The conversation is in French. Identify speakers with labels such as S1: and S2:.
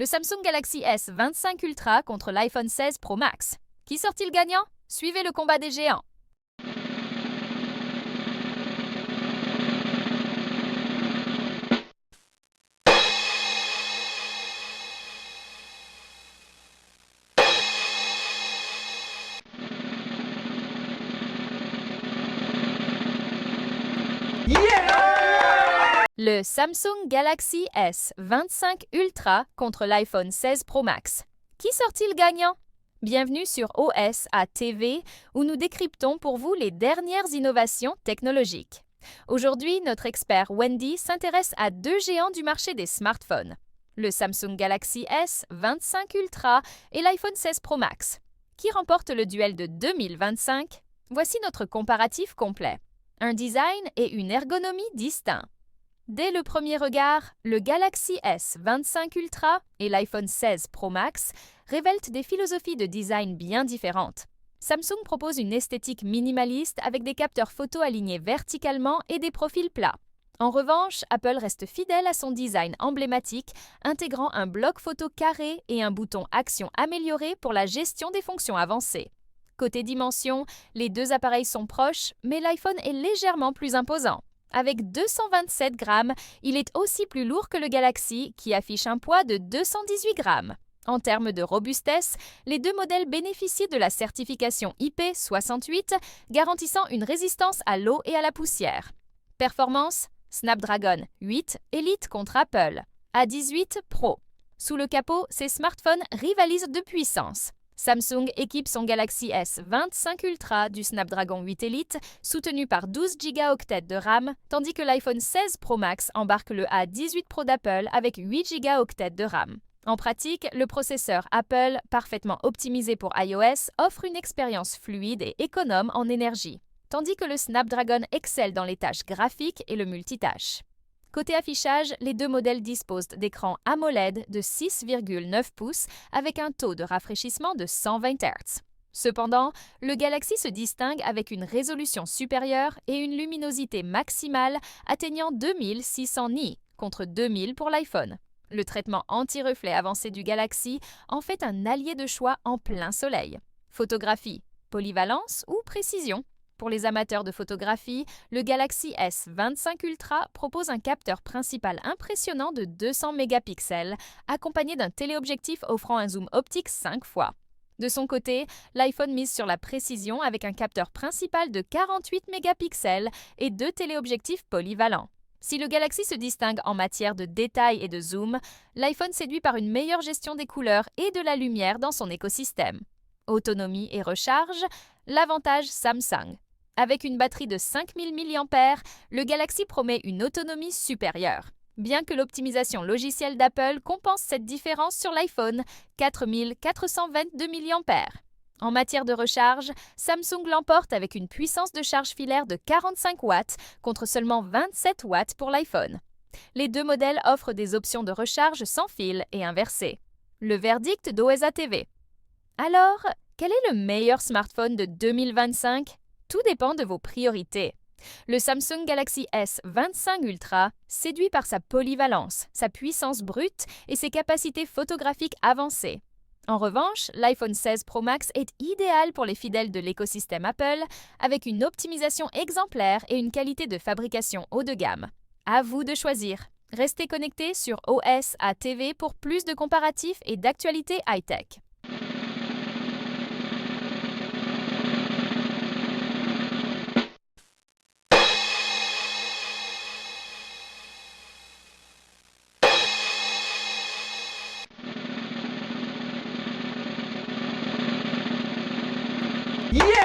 S1: Le Samsung Galaxy S25 Ultra contre l'iPhone 16 Pro Max. Qui sort-il gagnant? Suivez le combat des géants. Le Samsung Galaxy S25 Ultra contre l'iPhone 16 Pro Max. Qui sort-il gagnant? Bienvenue sur OSA TV où nous décryptons pour vous les dernières innovations technologiques. Aujourd'hui, notre expert Wendy s'intéresse à deux géants du marché des smartphones, le Samsung Galaxy S25 Ultra et l'iPhone 16 Pro Max. Qui remporte le duel de 2025? Voici notre comparatif complet. Un design et une ergonomie distincts. Dès le premier regard, le Galaxy S25 Ultra et l'iPhone 16 Pro Max révèlent des philosophies de design bien différentes. Samsung propose une esthétique minimaliste avec des capteurs photo alignés verticalement et des profils plats. En revanche, Apple reste fidèle à son design emblématique, intégrant un bloc photo carré et un bouton Action amélioré pour la gestion des fonctions avancées. Côté dimension, les deux appareils sont proches, mais l'iPhone est légèrement plus imposant. Avec 227 grammes, il est aussi plus lourd que le Galaxy, qui affiche un poids de 218 grammes. En termes de robustesse, les deux modèles bénéficient de la certification IP68, garantissant une résistance à l'eau et à la poussière. Performance, Snapdragon 8 Elite contre Apple, A18 Pro. Sous le capot, ces smartphones rivalisent de puissance. Samsung équipe son Galaxy S25 Ultra du Snapdragon 8 Elite, soutenu par 12 Go de RAM, tandis que l'iPhone 16 Pro Max embarque le A18 Pro d'Apple avec 8 Go de RAM. En pratique, le processeur Apple, parfaitement optimisé pour iOS, offre une expérience fluide et économe en énergie, tandis que le Snapdragon excelle dans les tâches graphiques et le multitâche. Côté affichage, les deux modèles disposent d'écrans AMOLED de 6,9 pouces avec un taux de rafraîchissement de 120 Hz. Cependant, le Galaxy se distingue avec une résolution supérieure et une luminosité maximale atteignant 2600 nits contre 2000 pour l'iPhone. Le traitement anti-reflet avancé du Galaxy en fait un allié de choix en plein soleil. Photographie, polyvalence ou précision? Pour les amateurs de photographie, le Galaxy S25 Ultra propose un capteur principal impressionnant de 200 mégapixels, accompagné d'un téléobjectif offrant un zoom optique 5 fois. De son côté, l'iPhone mise sur la précision avec un capteur principal de 48 mégapixels et deux téléobjectifs polyvalents. Si le Galaxy se distingue en matière de détail et de zoom, l'iPhone séduit par une meilleure gestion des couleurs et de la lumière dans son écosystème. Autonomie et recharge, l'avantage Samsung. Avec une batterie de 5000 mAh, le Galaxy promet une autonomie supérieure. Bien que l'optimisation logicielle d'Apple compense cette différence sur l'iPhone, 4422 mAh. En matière de recharge, Samsung l'emporte avec une puissance de charge filaire de 45 watts contre seulement 27 watts pour l'iPhone. Les deux modèles offrent des options de recharge sans fil et inversées. Le verdict d'OSA TV. Alors, quel est le meilleur smartphone de 2025? Tout dépend de vos priorités. Le Samsung Galaxy S25 Ultra séduit par sa polyvalence, sa puissance brute et ses capacités photographiques avancées. En revanche, l'iPhone 16 Pro Max est idéal pour les fidèles de l'écosystème Apple, avec une optimisation exemplaire et une qualité de fabrication haut de gamme. À vous de choisir. Restez connectés sur OSA TV pour plus de comparatifs et d'actualités high-tech.
S2: Yeah!